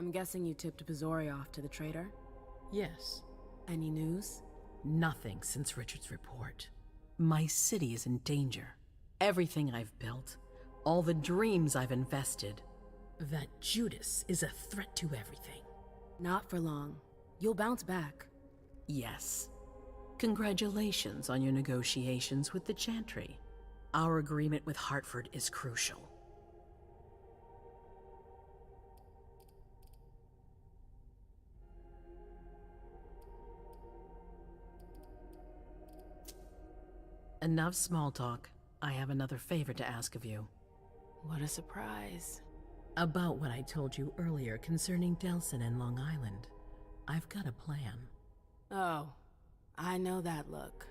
I'm guessing you tipped Pizori off to the traitor? Yes. Any news? Nothing since Richard's report. My city is in danger. Everything I've built, all the dreams I've invested. That Judas is a threat to everything. Not for long. You'll bounce back. Yes. Congratulations on your negotiations with the Chantry. Our agreement with Hartford is crucial. Enough small talk. I have another favor to ask of you. What a surprise. About what I told you earlier concerning Delson and Long Island. I've got a plan. Oh, I know that look.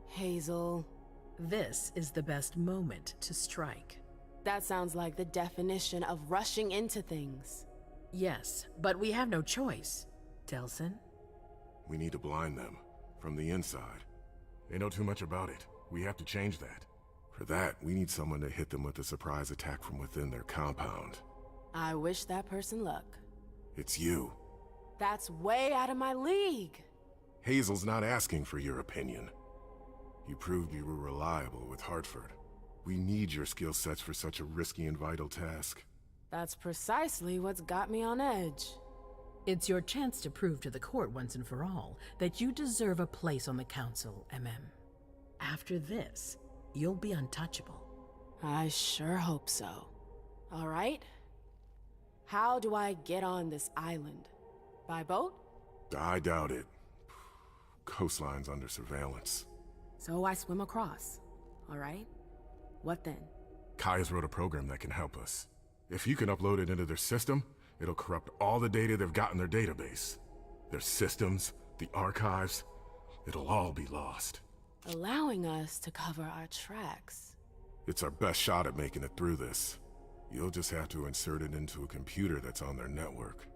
Hazel. This is the best moment to strike. That sounds like the definition of rushing into things. Yes, but we have no choice. Delson? We need to blind them, from the inside. They know too much about it. We have to change that. For that, we need someone to hit them with a surprise attack from within their compound. I wish that person luck. It's you. That's way out of my league. Hazel's not asking for your opinion. You proved you were reliable with Hartford. We need your skill sets for such a risky and vital task. That's precisely what's got me on edge. It's your chance to prove to the court once and for all that you deserve a place on the council, MM. After this, you'll be untouchable. I sure hope so. All right. How do I get on this island? By boat? I doubt it. Coastline's under surveillance. So I swim across. All right. What then? Kaya's wrote a program that can help us. If you can upload it into their system, it'll corrupt all the data they've got in their database. Their systems, the archives, it'll all be lost. Allowing us to cover our tracks. It's our best shot at making it through this. You'll just have to insert it into a computer that's on their network.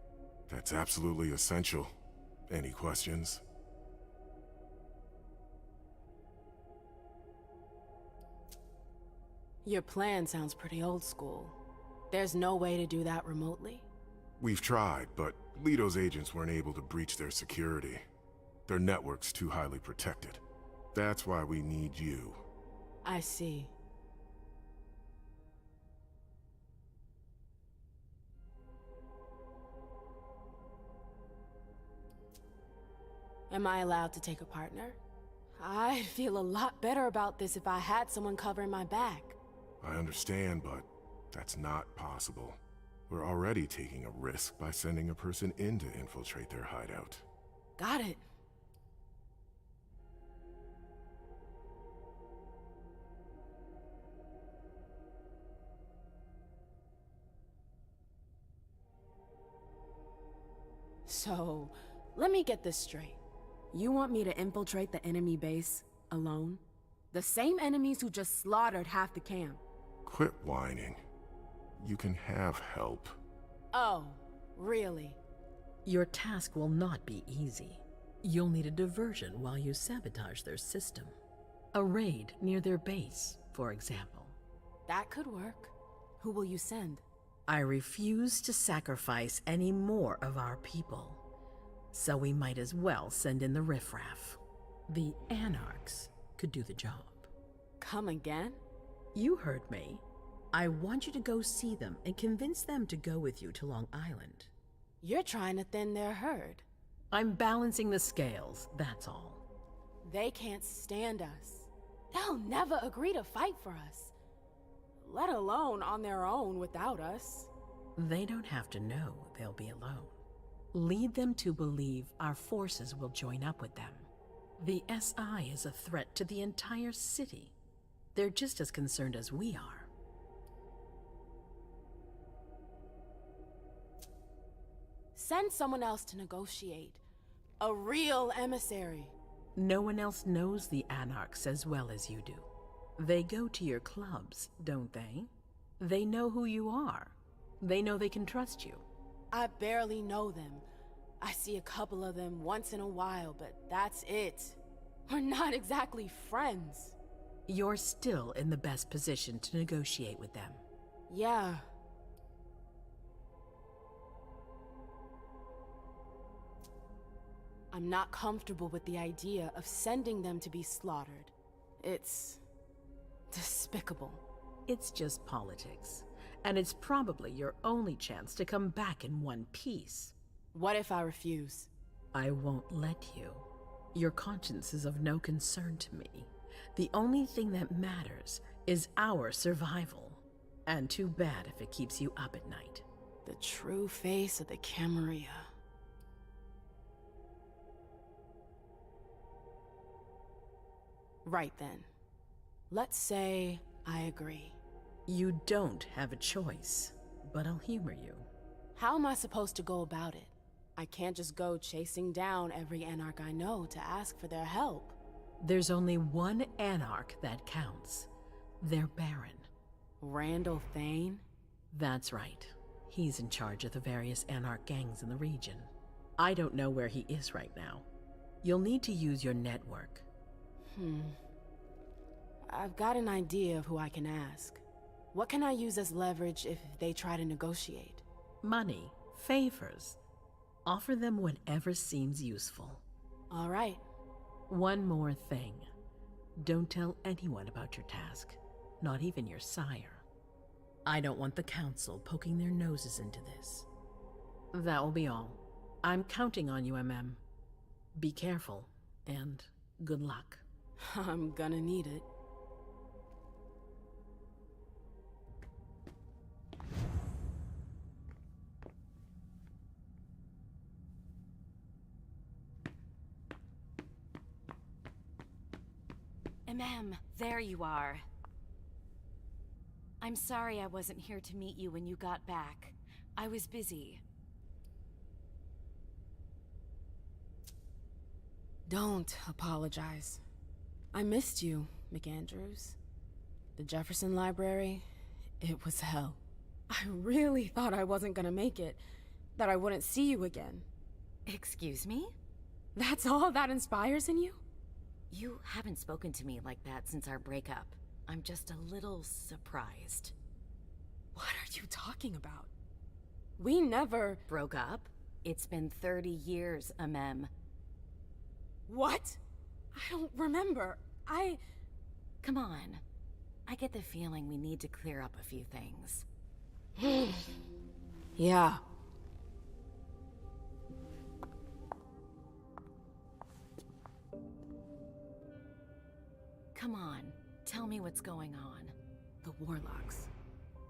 That's absolutely essential. Any questions? Your plan sounds pretty old school. There's no way to do that remotely? We've tried, but Leto's agents weren't able to breach their security. Their network's too highly protected. That's why we need you. I see. Am I allowed to take a partner? I'd feel a lot better about this if I had someone covering my back. I understand, but that's not possible. We're already taking a risk by sending a person in to infiltrate their hideout. Got it. So, let me get this straight. You want me to infiltrate the enemy base alone? The same enemies who just slaughtered half the camp. Quit whining. You can have help. Oh, really? Your task will not be easy. You'll need a diversion while you sabotage their system. A raid near their base, for example. That could work. Who will you send? I refuse to sacrifice any more of our people. So we might as well send in the riffraff. The Anarchs could do the job. Come again? You heard me. I want you to go see them and convince them to go with you to Long Island. You're trying to thin their herd. I'm balancing the scales, that's all. They can't stand us. They'll never agree to fight for us. Let alone on their own without us. They don't have to know they'll be alone. Lead them to believe our forces will join up with them. The SI is a threat to the entire city. They're just as concerned as we are. Send someone else to negotiate. A real emissary. No one else knows the Anarchs as well as you do. They go to your clubs, don't they? They know who you are. They know they can trust you. I barely know them. I see a couple of them once in a while, but that's it. We're not exactly friends. You're still in the best position to negotiate with them. Yeah. I'm not comfortable with the idea of sending them to be slaughtered. It's despicable. It's just politics, and it's probably your only chance to come back in one piece. What if I refuse? I won't let you. Your conscience is of no concern to me. The only thing that matters is our survival. And too bad if it keeps you up at night. The true face of the Camarilla. Right then. Let's say I agree. You don't have a choice, but I'll humor you. How am I supposed to go about it? I can't just go chasing down every Anarch I know to ask for their help. There's only one Anarch that counts. Their Baron. Randall Thane? That's right. He's in charge of the various Anarch gangs in the region. I don't know where he is right now. You'll need to use your network. I've got an idea of who I can ask. What can I use as leverage if they try to negotiate? Money, favors. Offer them whatever seems useful. All right. One more thing. Don't tell anyone about your task, not even your sire. I don't want the Council poking their noses into this. That will be all. I'm counting on you, MM. Be careful, and good luck. I'm gonna need it. MM, there you are. I'm sorry I wasn't here to meet you when you got back. I was busy. Don't apologize. I missed you, McAndrews. The Jefferson Library, it was hell. I really thought I wasn't gonna make it, that I wouldn't see you again. Excuse me? That's all that inspires in you? You haven't spoken to me like that since our breakup. I'm just a little surprised. What are you talking about? We never... Broke up? It's been 30 years, MM. What? I don't remember. Come on. I get the feeling we need to clear up a few things. Yeah. Come on, tell me what's going on. The Warlocks.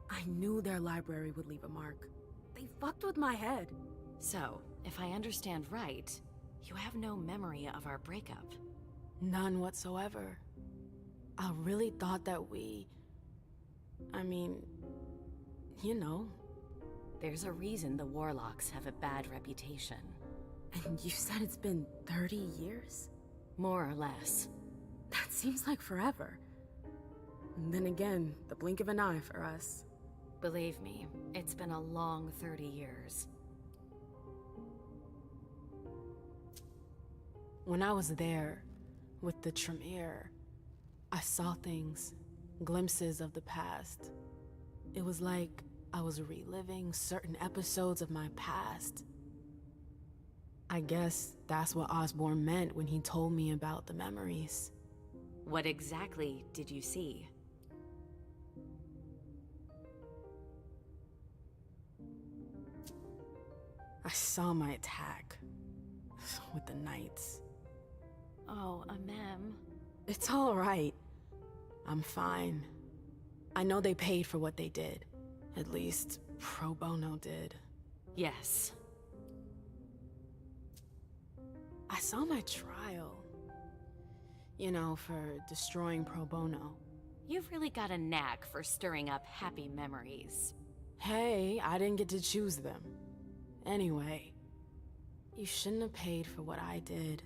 I knew their library would leave a mark. They fucked with my head. So, if I understand right, you have no memory of our breakup. None whatsoever. I really thought that I mean, you know. There's a reason the Warlocks have a bad reputation. And you said it's been 30 years? More or less. That seems like forever. And then again, the blink of an eye for us. Believe me, it's been a long 30 years. When I was there, with the Tremere, I saw things, glimpses of the past. It was like I was reliving certain episodes of my past. I guess that's what Osborne meant when he told me about the memories. What exactly did you see? I saw my attack with the Knights. Oh, Mem. It's all right. I'm fine. I know they paid for what they did. At least, pro bono did. Yes. I saw my trial. You know, for destroying pro bono. You've really got a knack for stirring up happy memories. Hey, I didn't get to choose them. Anyway, you shouldn't have paid for what I did.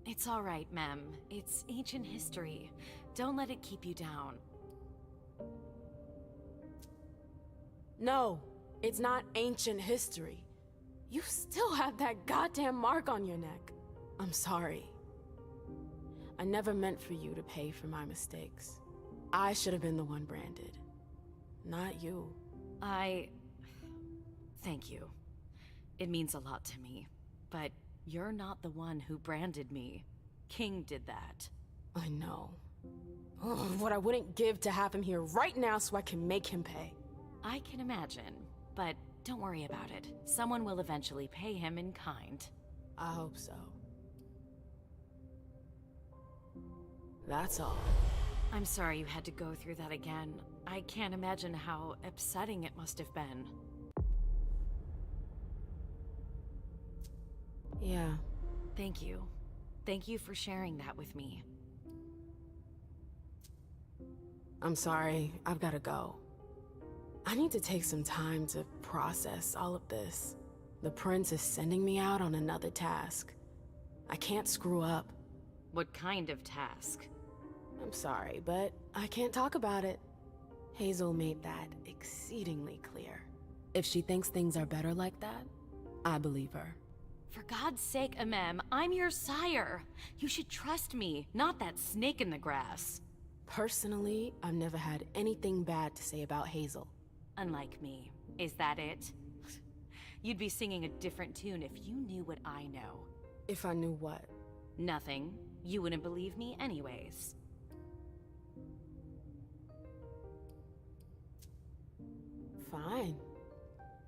It's all right, Mem. It's ancient history. Don't let it keep you down. No, it's not ancient history. You still have that goddamn mark on your neck. I'm sorry. I never meant for you to pay for my mistakes. I should have been the one branded, not you. Thank you. It means a lot to me. But You're not the one who branded me. King did that. I know. Ugh, what I wouldn't give to have him here right now so I can make him pay. I can imagine, but don't worry about it. Someone will eventually pay him in kind. I hope so. That's all. I'm sorry you had to go through that again. I can't imagine how upsetting it must have been. Yeah. Thank you. Thank you for sharing that with me. I'm sorry, I've gotta go. I need to take some time to process all of this. The prince is sending me out on another task. I can't screw up. What kind of task? I'm sorry, but I can't talk about it. Hazel made that exceedingly clear. If she thinks things are better like that, I believe her. For God's sake, Amem, I'm your sire. You should trust me, not that snake in the grass. Personally, I've never had anything bad to say about Hazel. Unlike me. Is that it? You'd be singing a different tune if you knew what I know. If I knew what? Nothing. You wouldn't believe me anyways. Fine.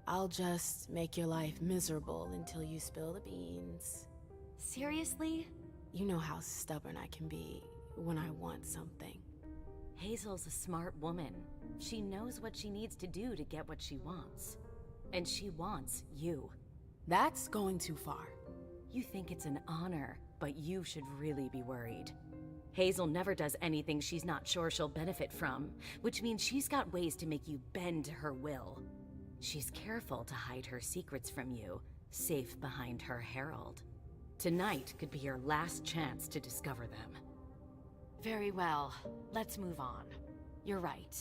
I'll just make your life miserable until you spill the beans. Seriously? You know how stubborn I can be when I want something. Hazel's a smart woman. She knows what she needs to do to get what she wants. And she wants you. That's going too far. You think it's an honor, but you should really be worried. Hazel never does anything she's not sure she'll benefit from, which means she's got ways to make you bend to her will. She's careful to hide her secrets from you, safe behind her herald. Tonight could be your last chance to discover them. Very well, let's move on. You're right.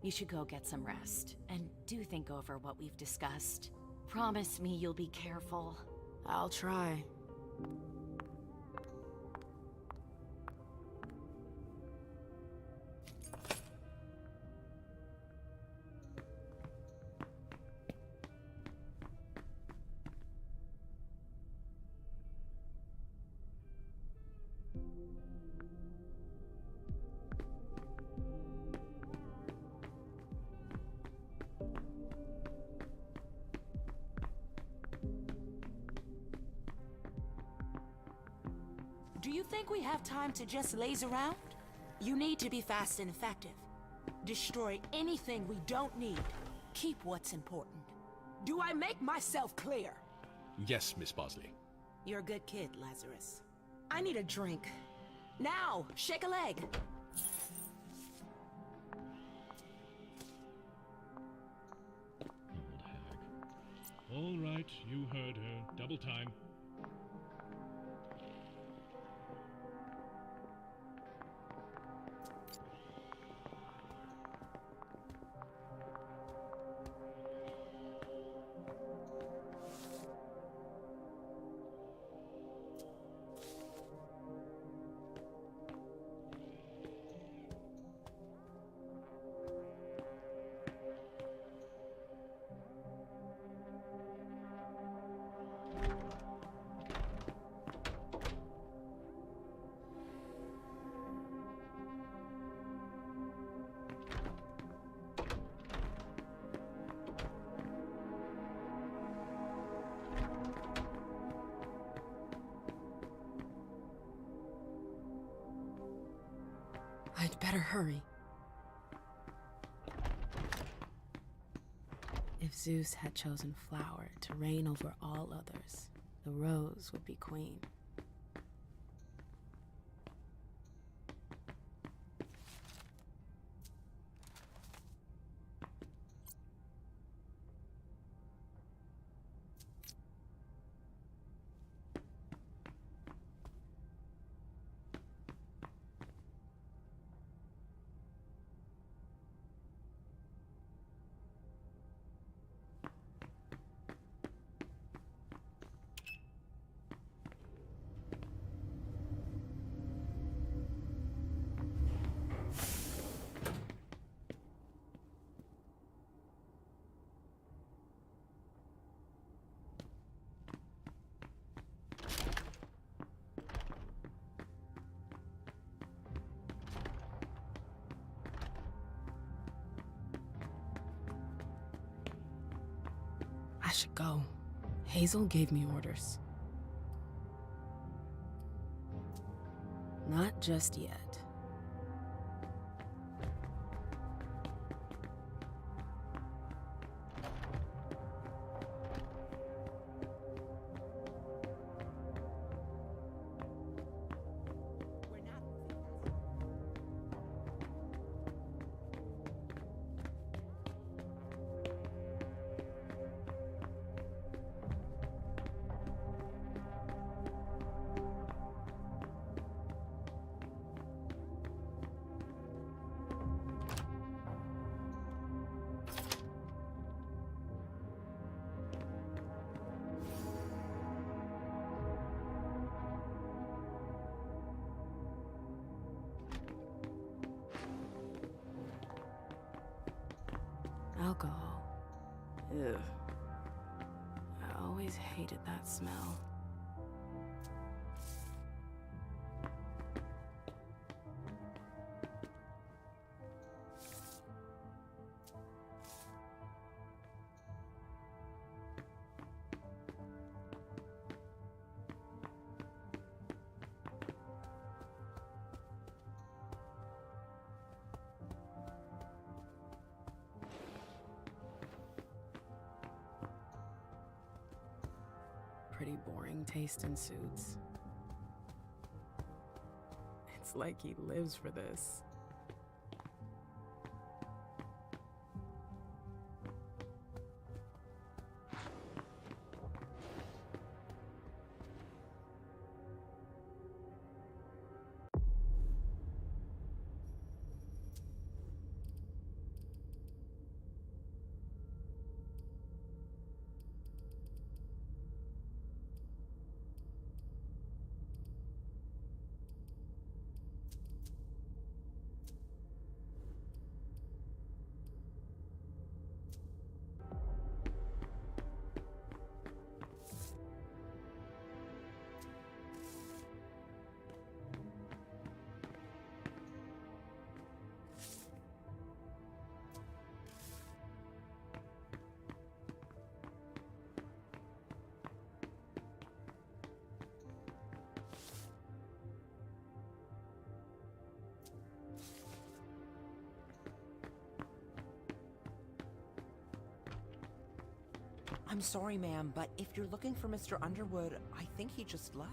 You should go get some rest, and do think over what we've discussed. Promise me you'll be careful. I'll try. Do you think we have time to just laze around? You need to be fast and effective. Destroy anything we don't need. Keep what's important. Do I make myself clear? Yes, Miss Bosley. You're a good kid, Lazarus. I need a drink. Now, shake a leg. Old hag. All right, you heard her. Double time. I'd better hurry. If Zeus had chosen Flower to reign over all others, the Rose would be queen. should go. Hazel gave me orders. Not just yet. Alcohol. Ugh. I always hated that smell. Pretty boring taste in suits. It's like he lives for this. I'm sorry, ma'am, but if you're looking for Mr. Underwood, I think he just left.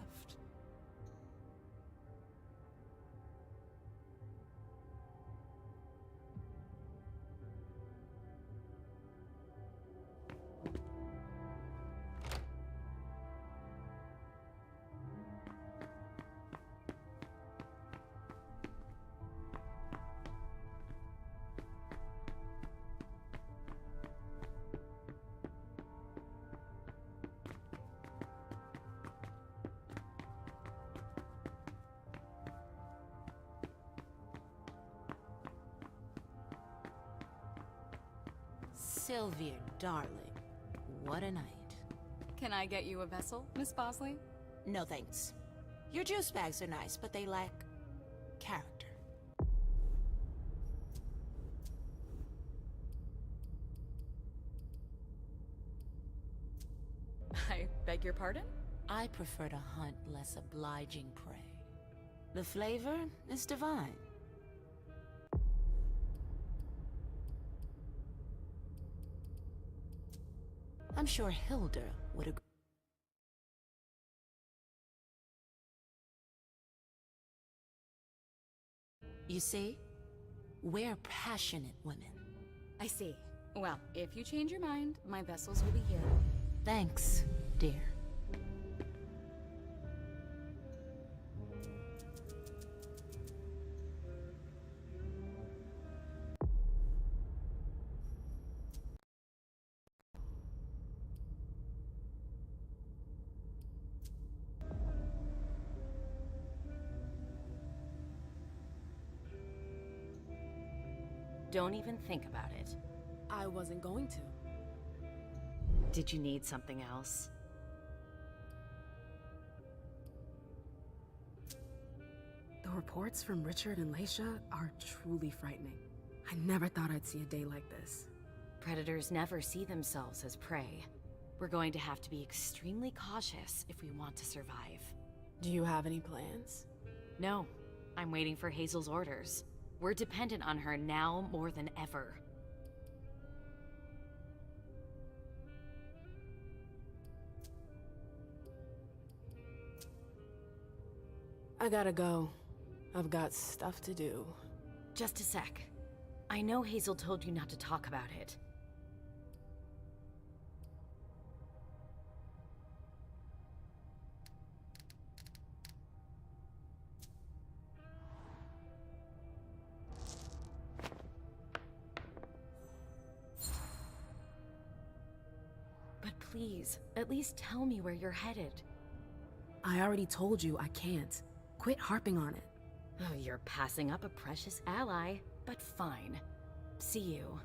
Sylvia, darling, what a night. Can I get you a vessel, Miss Bosley? No thanks. Your juice bags are nice, but they lack character. I beg your pardon? I prefer to hunt less obliging prey. The flavor is divine. I'm sure Hilda would agree. You see, we're passionate women. I see. Well, if you change your mind, my vessels will be here. Thanks, dear. Don't even think about it. I wasn't going to. Did you need something else? The reports from Richard and Leisha are truly frightening. I never thought I'd see a day like this. Predators never see themselves as prey. We're going to have to be extremely cautious if we want to survive. Do you have any plans? No, I'm waiting for Hazel's orders. We're dependent on her now more than ever. I gotta go. I've got stuff to do. Just a sec. I know Hazel told you not to talk about it. But please, at least tell me where you're headed. I already told you I can't. Quit harping on it. Oh, you're passing up a precious ally, but fine. See you.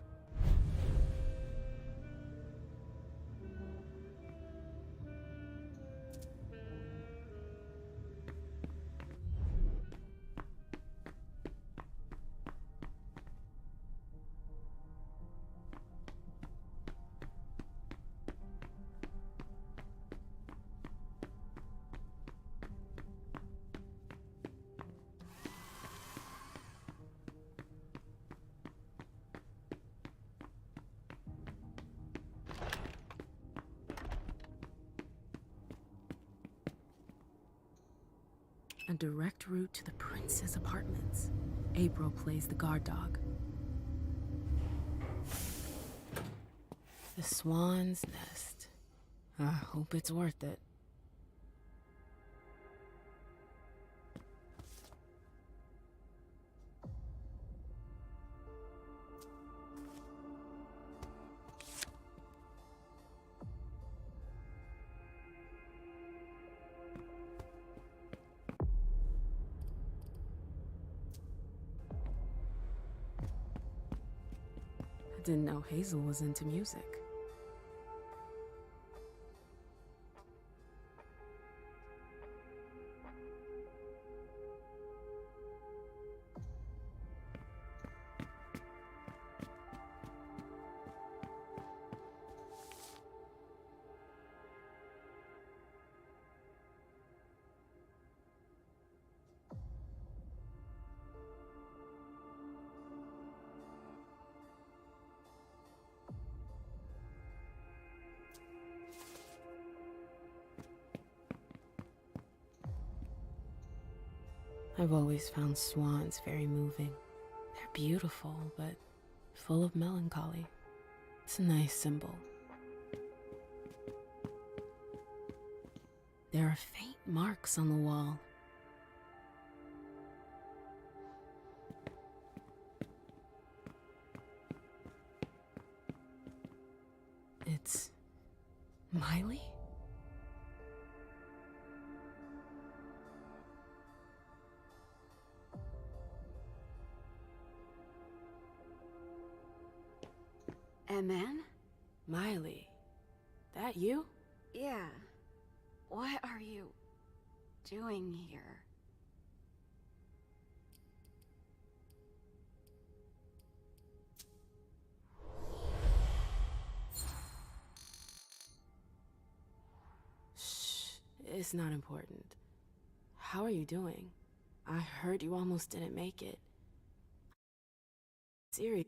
A direct route to the prince's apartments. April plays the guard dog. The swan's nest. I hope it's worth it. I didn't know Hazel was into music. I've always found swans very moving. They're beautiful, but full of melancholy. It's a nice symbol. There are faint marks on the wall. It's Miley? Man? Miley, that you? Yeah. What are you doing here? Shh, it's not important. How are you doing? I heard you almost didn't make it. Serious.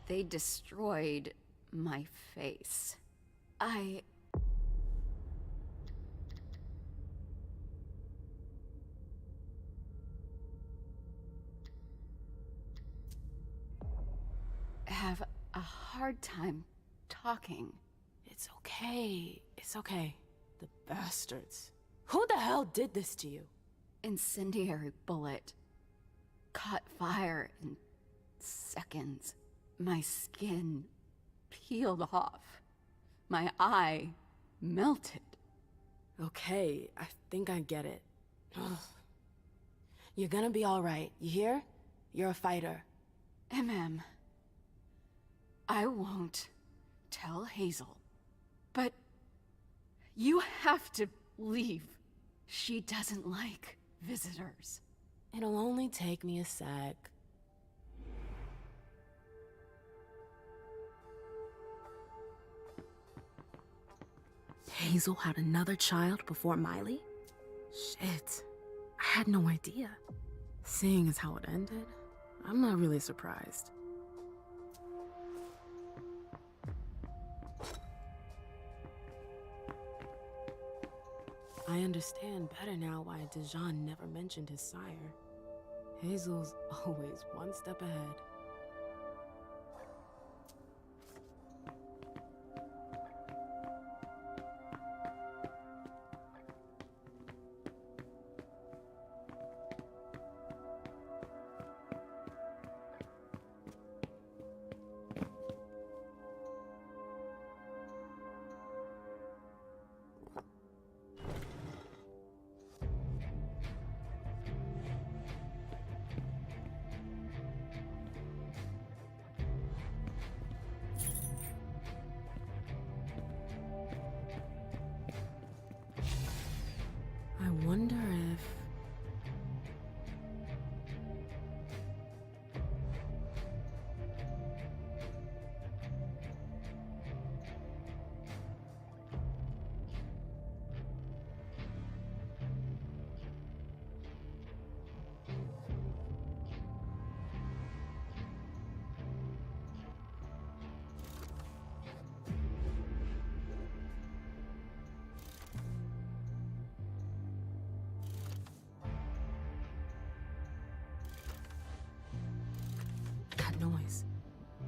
They destroyed my face. I have a hard time talking. It's okay. It's okay. The bastards. Who the hell did this to you? Incendiary bullet. Caught fire in seconds. My skin peeled off. My eye melted. Okay, I think I get it. Ugh. You're gonna be alright, you hear? You're a fighter. I won't tell Hazel. But you have to leave. She doesn't like visitors. It'll only take me a sec. Hazel had another child before Miley? Shit, I had no idea. Seeing as how it ended, I'm not really surprised. I understand better now why Dijon never mentioned his sire. Hazel's always one step ahead. I wonder if... That noise.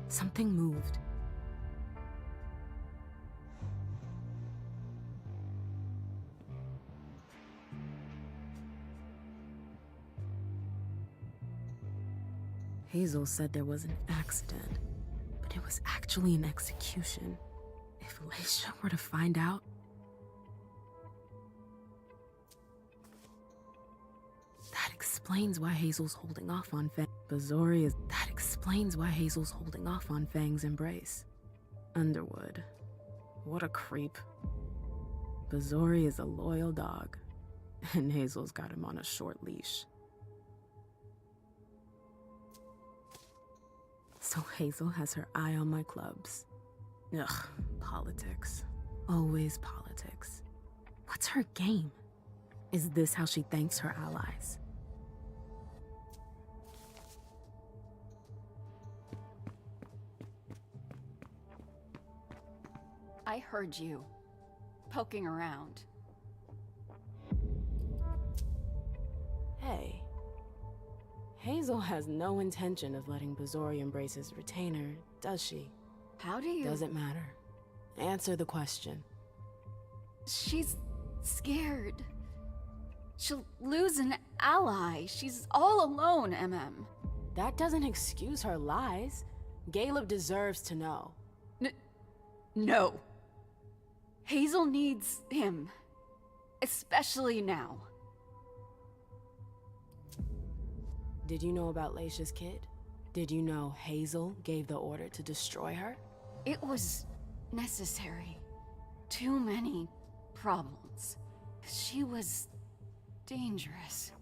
Something moved. Hazel said there was an accident, but it was actually an execution. If Leisha were to find out... That explains why Hazel's holding off on Fang. That explains why Hazel's holding off on Fang's embrace. Underwood. What a creep. Bazori is a loyal dog, and Hazel's got him on a short leash. So Hazel has her eye on my clubs. Ugh, politics. Always politics. What's her game? Is this how she thanks her allies? I heard you poking around. Hey. Hazel has no intention of letting Bazori embrace his retainer, does she? How do you... Doesn't matter. Answer the question. She's scared. She'll lose an ally. She's all alone, MM. That doesn't excuse her lies. Caleb deserves to know. No. Hazel needs him. Especially now. Did you know about Leisha's kid? Did you know Hazel gave the order to destroy her? It was necessary. Too many problems. She was dangerous.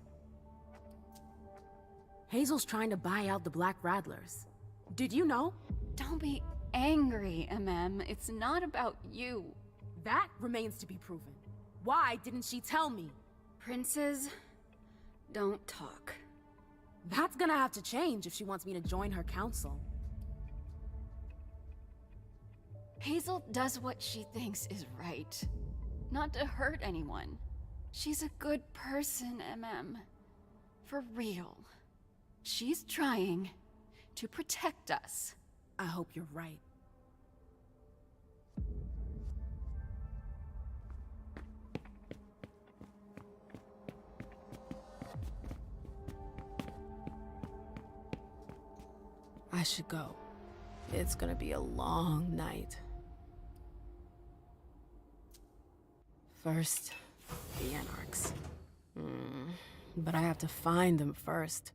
Hazel's trying to buy out the Black Rattlers. Did you know? Don't be angry, MM. It's not about you. That remains to be proven. Why didn't she tell me? Princes don't talk. That's gonna have to change if she wants me to join her council. Hazel does what she thinks is right. Not to hurt anyone. She's a good person, MM. For real. She's trying to protect us. I hope you're right. I should go. It's gonna be a long night. First, the Anarchs. But I have to find them first.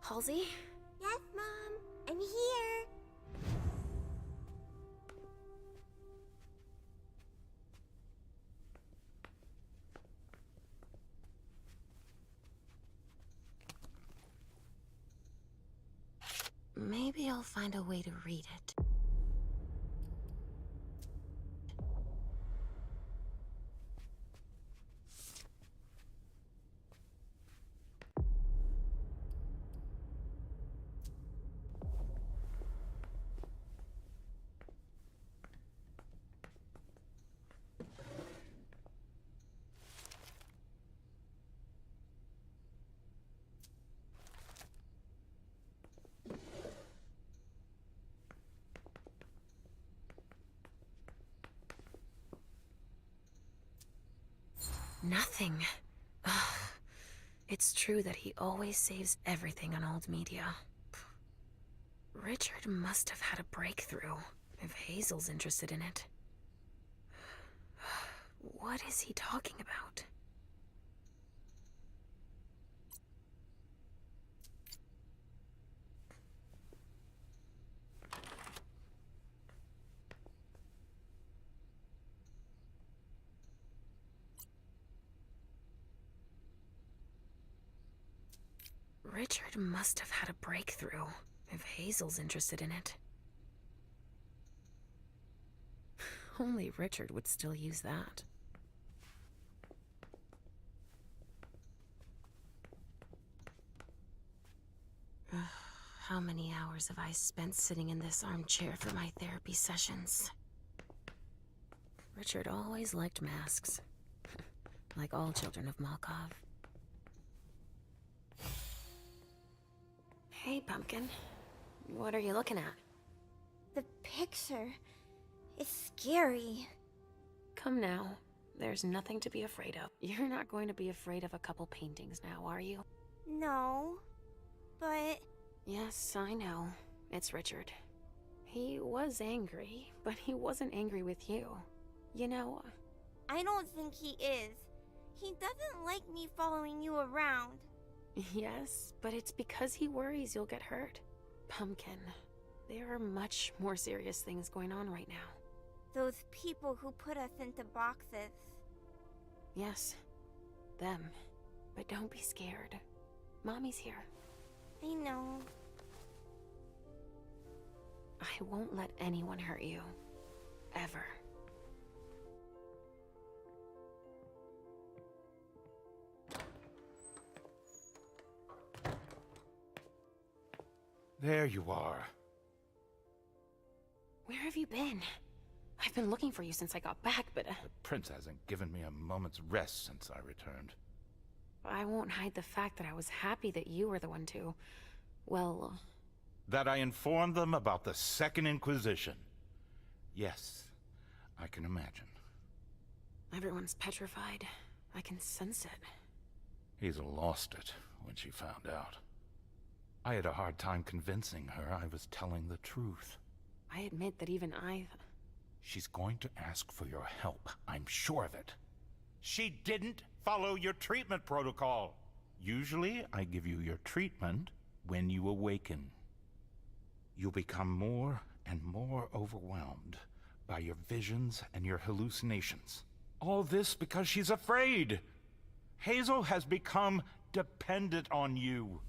Halsey? Yes, Mom. I'm here. Maybe I'll find a way to read it. Nothing. Ugh. It's true that he always saves everything on old media. Richard must have had a breakthrough, if Hazel's interested in it. What is he talking about? Richard must have had a breakthrough, if Hazel's interested in it. Only Richard would still use that. How many hours have I spent sitting in this armchair for my therapy sessions? Richard always liked masks, like all children of Malkov. Hey, Pumpkin. What are you looking at? The picture is scary. Come now. There's nothing to be afraid of. You're not going to be afraid of a couple paintings now, are you? No, but... Yes, I know. It's Richard. He was angry, but he wasn't angry with you. You know... I don't think he is. He doesn't like me following you around. Yes, but it's because he worries you'll get hurt. Pumpkin, there are much more serious things going on right now. Those people who put us into boxes. Yes, them. But don't be scared. Mommy's here. I know. I won't let anyone hurt you. Ever. There you are. Where have you been? I've been looking for you since I got back, but... The prince hasn't given me a moment's rest since I returned. I won't hide the fact that I was happy that you were the one to... well... That I informed them about the Second Inquisition. Yes, I can imagine. Everyone's petrified. I can sense it. Hazel lost it when she found out. I had a hard time convincing her I was telling the truth. I admit that even I... She's going to ask for your help, I'm sure of it. She didn't follow your treatment protocol. Usually, I give you your treatment when you awaken. You'll become more and more overwhelmed by your visions and your hallucinations. All this because she's afraid. Hazel has become dependent on you.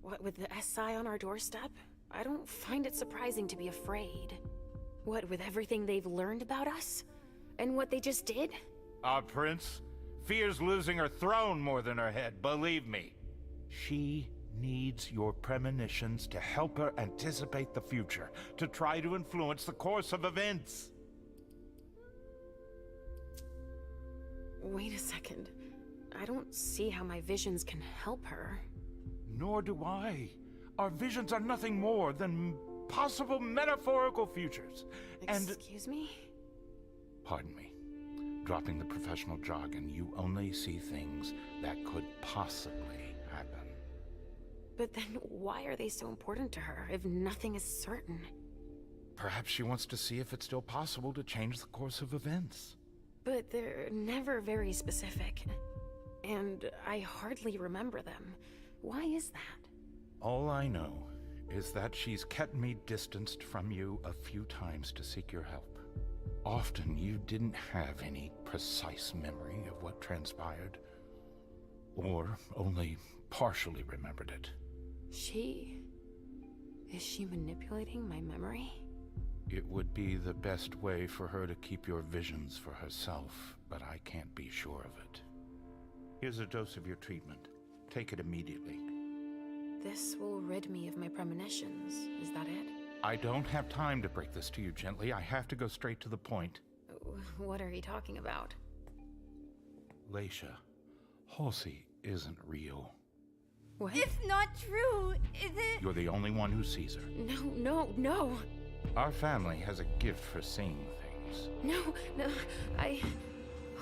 What, with the SI on our doorstep? I don't find it surprising to be afraid. What, with everything they've learned about us? And what they just did? Our prince fears losing her throne more than her head, believe me. She needs your premonitions to help her anticipate the future, to try to influence the course of events. Wait a second. I don't see how my visions can help her. Nor do I. Our visions are nothing more than possible metaphorical futures. Excuse me? Pardon me. Dropping the professional jargon, you only see things that could possibly happen. But then why are they so important to her if nothing is certain? Perhaps she wants to see if it's still possible to change the course of events. But they're never very specific. and I hardly remember them. Why is that? All I know is that she's kept me distanced from you a few times to seek your help. Often you didn't have any precise memory of what transpired, or only partially remembered it. Is she manipulating my memory? It would be the best way for her to keep your visions for herself, but I can't be sure of it. Here's a dose of your treatment. Take it immediately. This will rid me of my premonitions. Is that it? I don't have time to break this to you gently. I have to go straight to the point. What are you talking about? Leisha, Halsey isn't real. What? It's not true, is it? You're the only one who sees her. No. Our family has a gift for seeing things. No.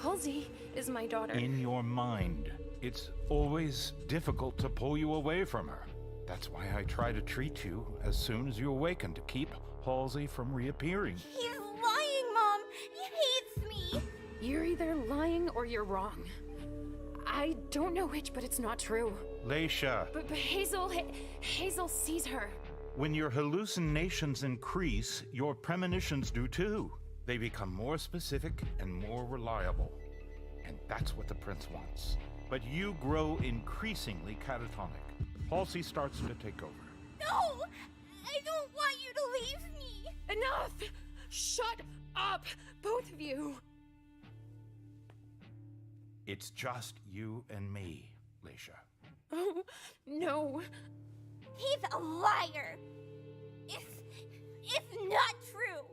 Halsey is my daughter. In your mind. It's always difficult to pull you away from her. That's why I try to treat you as soon as you awaken to keep Halsey from reappearing. He's lying, Mom! He hates me! You're either lying or you're wrong. I don't know which, but it's not true. Leisha! But Hazel sees her. When your hallucinations increase, your premonitions do too. They become more specific and more reliable. And that's what the prince wants. But you grow increasingly catatonic. Halsey starts to take over. No! I don't want you to leave me! Enough! Shut up, both of you! It's just you and me, Leisha. Oh, no. He's a liar! It's not true!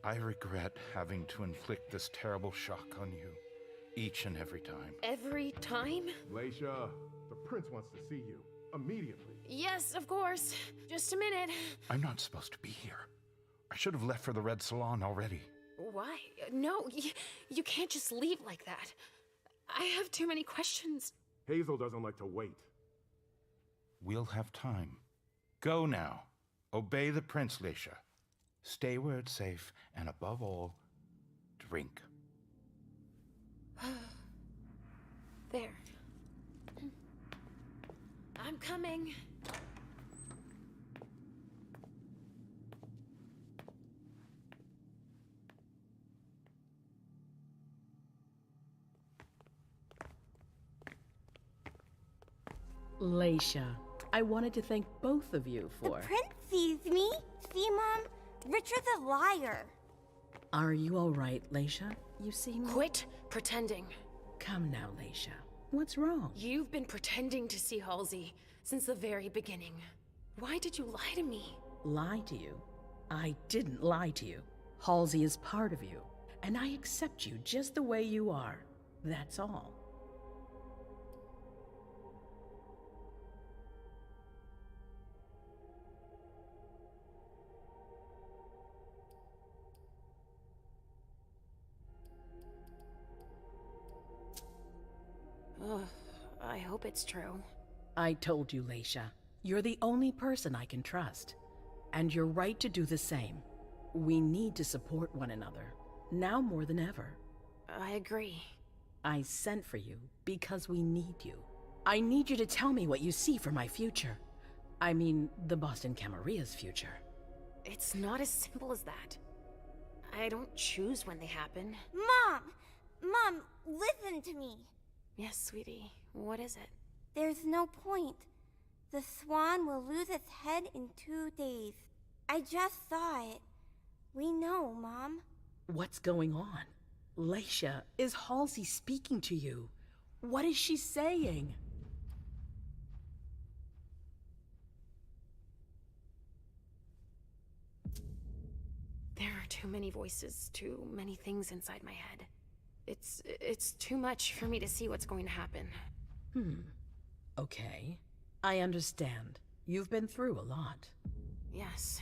I regret having to inflict this terrible shock on you, each and every time. Every time? Leisha, the prince wants to see you. Immediately. Yes, of course. Just a minute. I'm not supposed to be here. I should have left for the Red Salon already. Why? No, you can't just leave like that. I have too many questions. Hazel doesn't like to wait. We'll have time. Go now. Obey the prince, Leisha. Stay where it's safe, and above all, drink. There. I'm coming. Leisha, I wanted to thank both of you The for... prince sees me. See, Mom? Richard's a liar. Are you all right, Leisha? You seem... Quit pretending. Come now, Leisha. What's wrong? You've been pretending to see Halsey since the very beginning. Why did you lie to me? Lie to you? I didn't lie to you. Halsey is part of you, and I accept you just the way you are. That's all. Ugh, I hope it's true. I told you, Leisha. You're the only person I can trust. And you're right to do the same. We need to support one another, now more than ever. I agree. I sent for you because we need you. I need you to tell me what you see for my future. I mean, the Boston Camaria's future. It's not as simple as that. I don't choose when they happen. Mom, listen to me. Yes, sweetie. What is it? There's no point. The swan will lose its head in 2 days. I just saw it. We know, Mom. What's going on? Leisha, is Halsey speaking to you? What is she saying? There are too many voices, too many things inside my head. It's too much for me to see what's going to happen. Okay. I understand. You've been through a lot. Yes.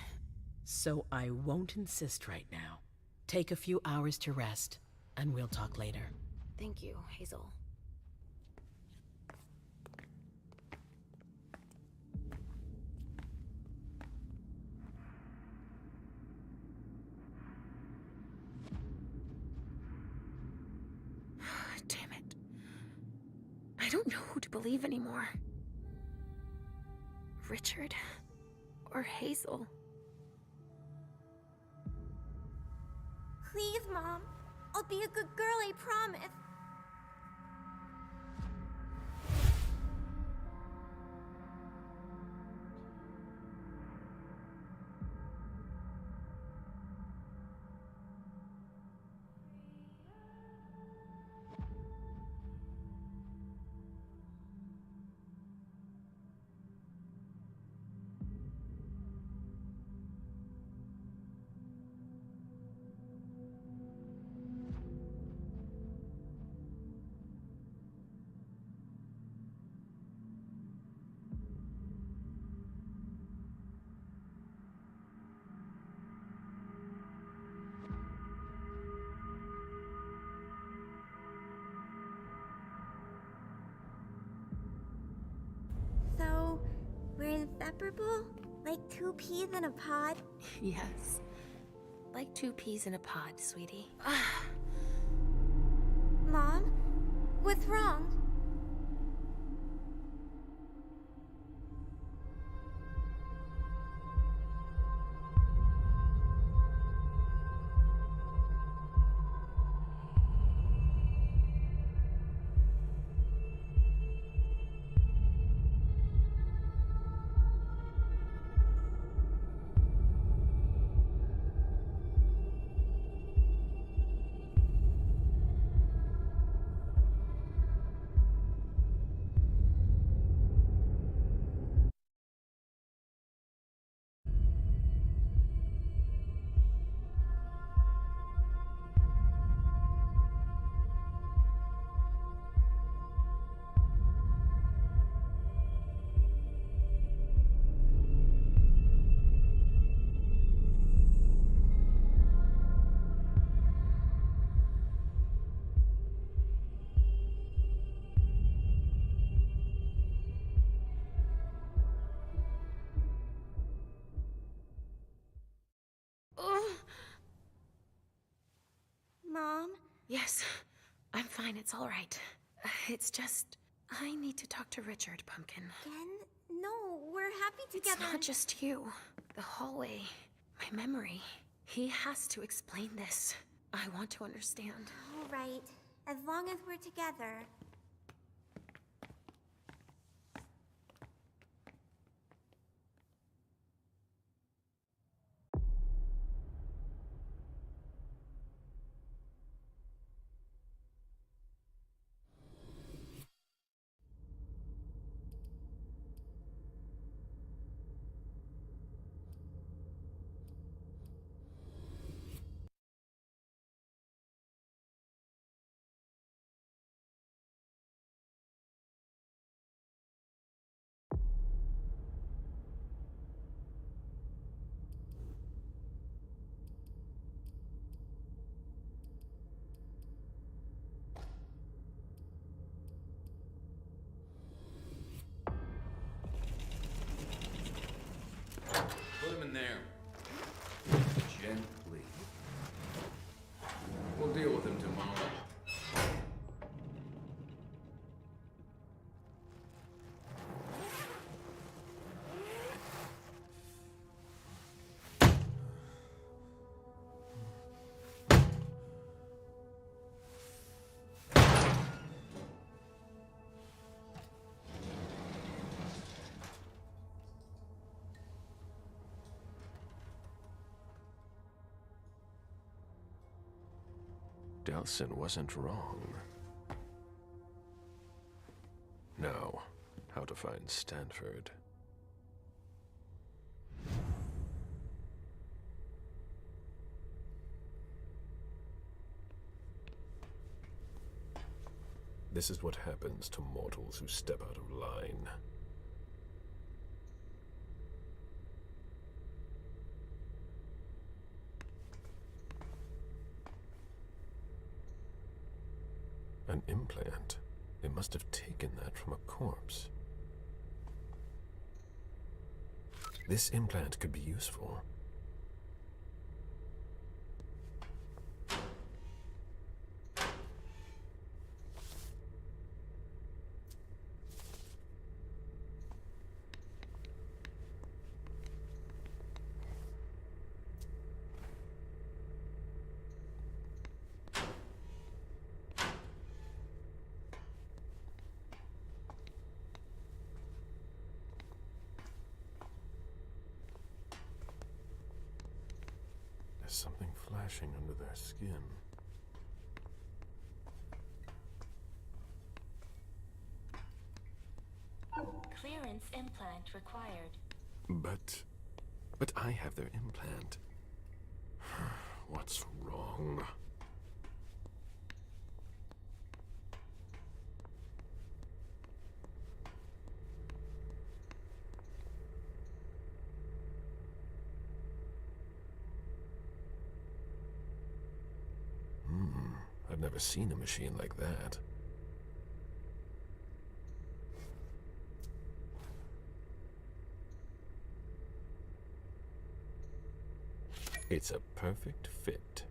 So I won't insist right now. Take a few hours to rest, and we'll talk later. Thank you, Hazel. Damn it. believe anymore. Richard or Hazel. Please, Mom. I'll be a good girl, I promise. So, we're inseparable? Like 2 peas in a pod? Yes. Like 2 peas in a pod, sweetie. Mom? What's wrong? Mom? Yes, I'm fine. It's all right. It's just, I need to talk to Richard, Pumpkin. Again? No, we're happy together. It's not just you. The hallway, my memory. He has to explain this. I want to understand. All right, as long as we're together. Put him in there. Gently. We'll deal with him tomorrow. Delson wasn't wrong. Now, how to find Stanford. This is what happens to mortals who step out of line. An implant. They must have taken that from a corpse. This implant could be useful. There's something flashing under their skin. Clearance implant required. But I have their implant. What's wrong? I've never seen a machine like that. It's a perfect fit.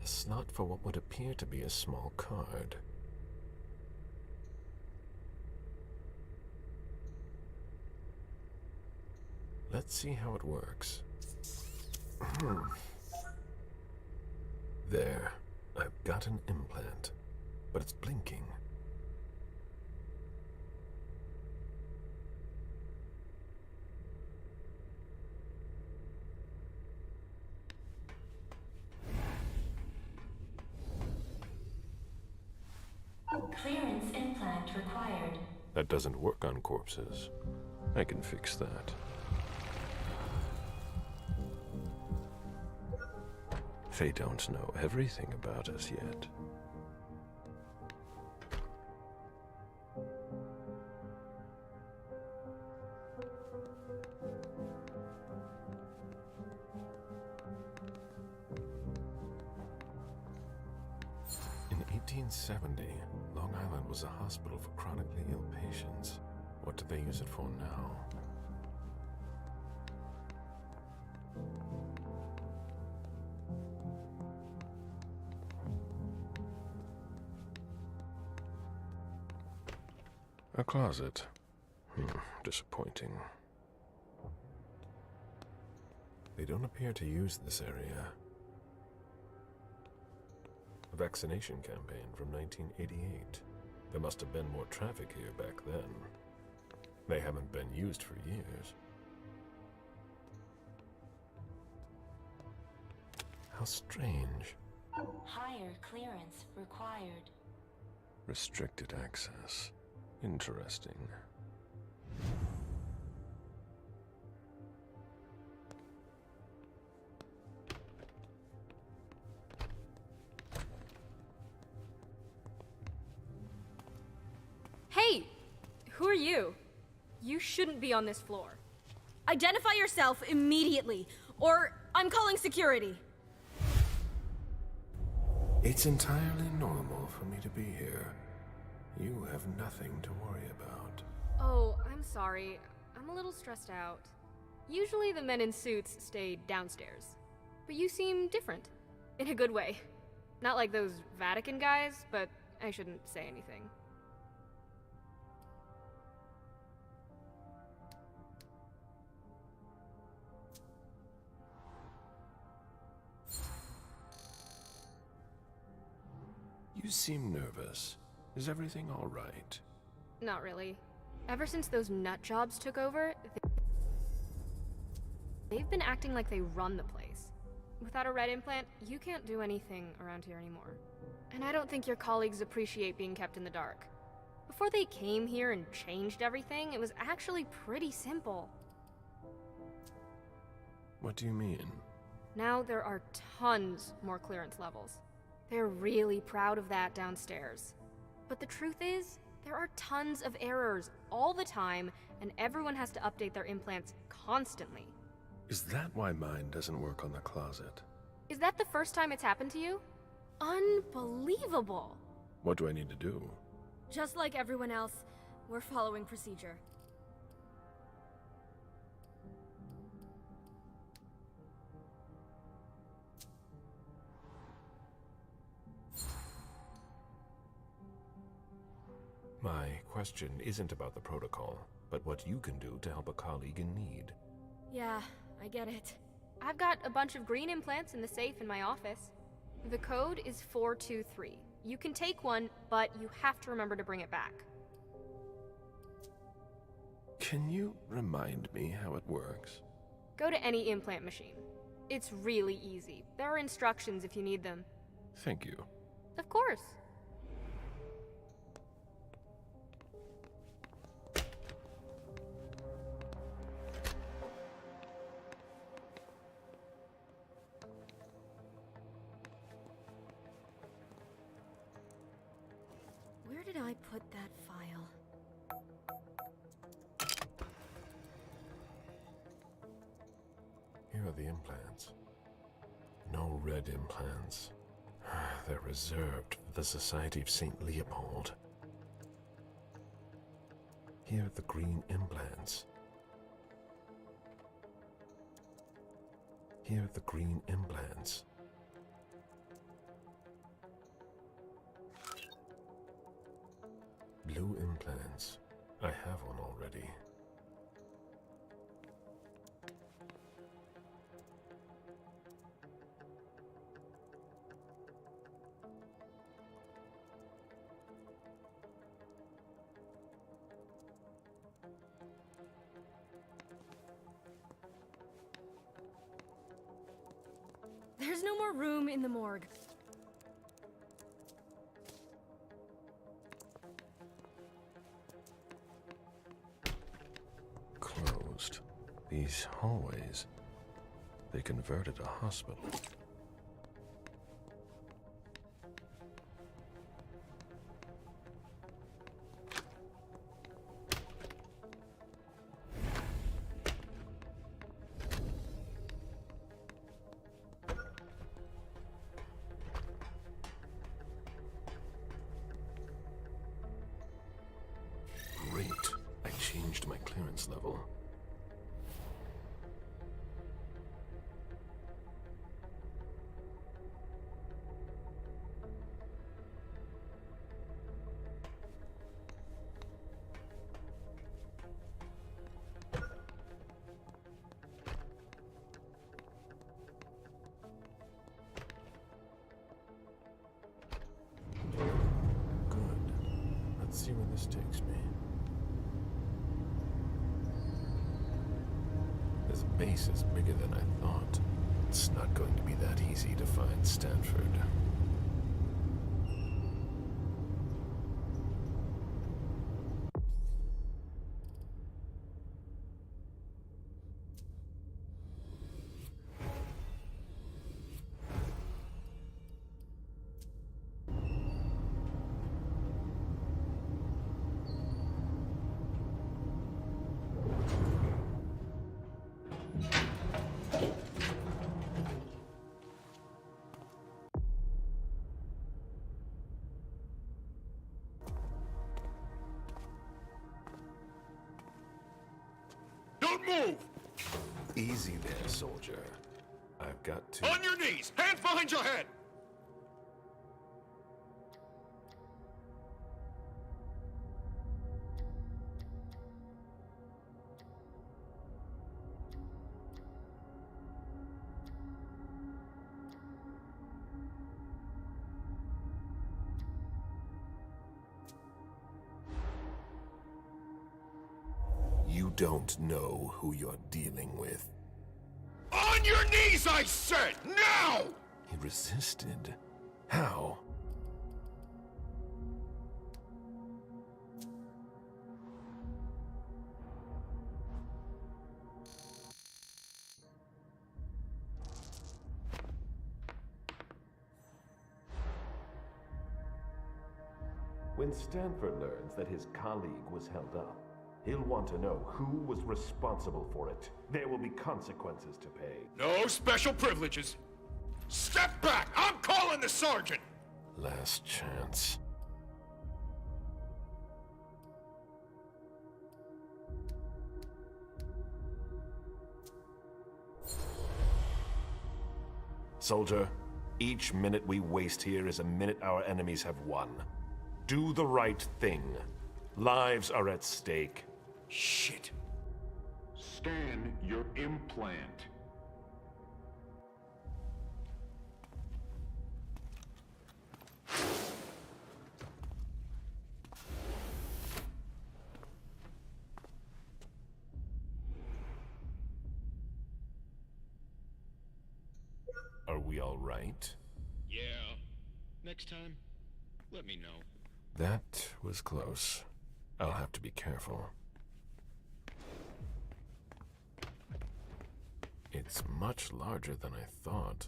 A slot for what would appear to be a small card. Let's see how it works. There. I've got an implant, but it's blinking. Clearance implant required. That doesn't work on corpses. I can fix that. They don't know everything about us yet. In 1870, Long Island was a hospital for chronically ill patients. What do they use it for now? A closet. Disappointing. They don't appear to use this area. A vaccination campaign from 1988. There must have been more traffic here back then. They haven't been used for years. How strange. Higher clearance required. Restricted access. Interesting. Hey! Who are you? You shouldn't be on this floor. Identify yourself immediately, or I'm calling security. It's entirely normal for me to be here. You have nothing to worry about. Oh, I'm sorry. I'm a little stressed out. Usually the men in suits stay downstairs. But you seem different. In a good way. Not like those Vatican guys, but I shouldn't say anything. You seem nervous. Is everything all right? Not really. Ever since those nut jobs took over, they've been acting like they run the place. Without a red implant, you can't do anything around here anymore. And I don't think your colleagues appreciate being kept in the dark. Before they came here and changed everything, it was actually pretty simple. What do you mean? Now there are tons more clearance levels. They're really proud of that downstairs. But the truth is, There are tons of errors all the time, and everyone has to update their implants constantly. Is that why mine doesn't work on the closet? Is that the first time it's happened to you? Unbelievable! What do I need to do? Just like everyone else, we're following procedure. My question isn't about the protocol, but what you can do to help a colleague in need. Yeah, I get it. I've got a bunch of green implants in the safe in my office. The code is 423. You can take one, but you have to remember to bring it back. Can you remind me how it works? Go to any implant machine. It's really easy. There are instructions if you need them. Thank you. Of course. Where did I put that file? Here are the implants. No red implants. They're reserved for the Society of St. Leopold. Here are the green implants. Here are the green implants. Blue implants. I have one already. There's no more room in the morgue. Closed. These hallways, they converted a hospital. Great. I changed my clearance level. Good. Let's see where this takes me. This base is bigger than I thought. It's not going to be that easy to find Stanford. Don't move! Easy there, soldier. I've got to... On your knees! Hands behind your head! You don't know who you're dealing with. On your knees, I said! Now! He resisted. How? When Stanford learns that his colleague was held up, he'll want to know who was responsible for it. There will be consequences to pay. No special privileges. Step back! I'm calling the sergeant! Last chance. Soldier, each minute we waste here is a minute our enemies have won. Do the right thing. Lives are at stake. Shit. Scan your implant. Are we all right? Yeah. Next time, let me know. That was close. I'll have to be careful. It's much larger than I thought.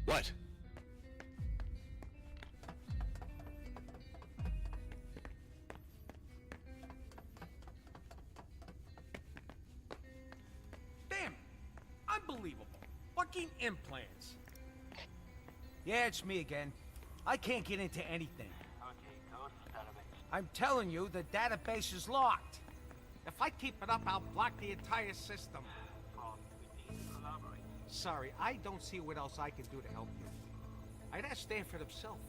What? Damn! Unbelievable. Fucking implants. Yeah, it's me again. I can't get into anything. I'm telling you, the database is locked. If I keep it up, I'll block the entire system. Sorry, I don't see what else I can do to help you. I'd ask Stanford himself,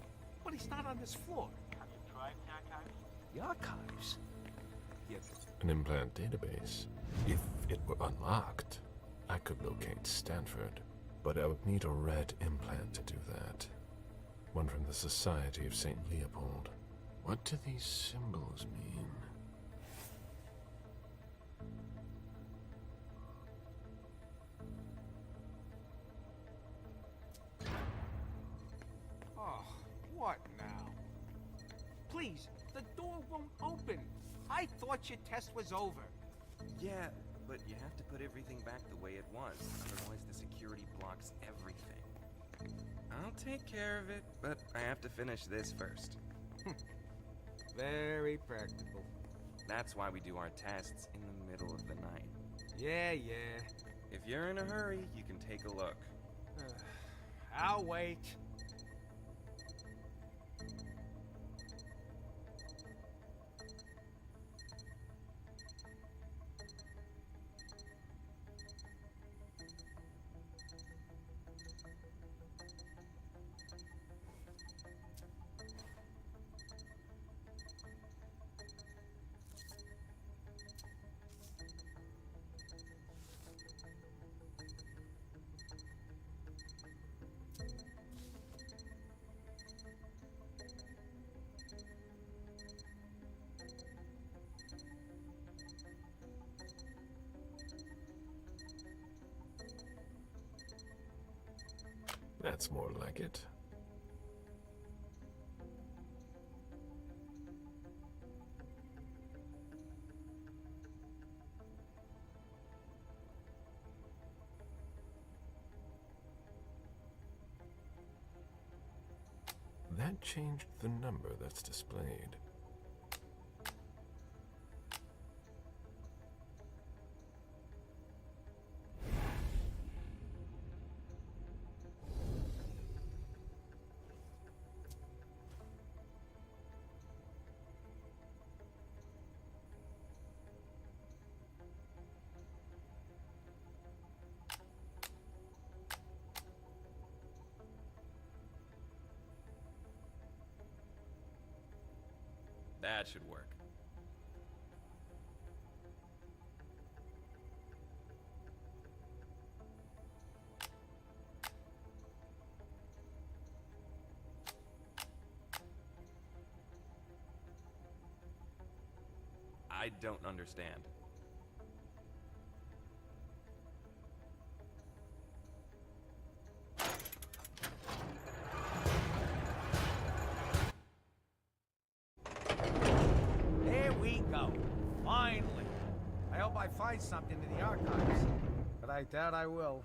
but he's not on this floor. Have you tried the archives? The archives? Yeah. An implant database. If it were unlocked, I could locate Stanford. But I would need a red implant to do that. One from the Society of St. Leopold. What do these symbols mean? Oh, what now? Please, the door won't open. I thought your test was over. Yeah, but you have to put everything back the way it was. Otherwise the security blocks everything. I'll take care of it, but I have to finish this first. Very practical. That's why we do our tests in the middle of the night. Yeah, yeah. If you're in a hurry, you can take a look. I'll wait. That's more like it. That changed the number that's displayed. That should work. I don't understand. Finally! I hope I find something in the archives, but I doubt I will.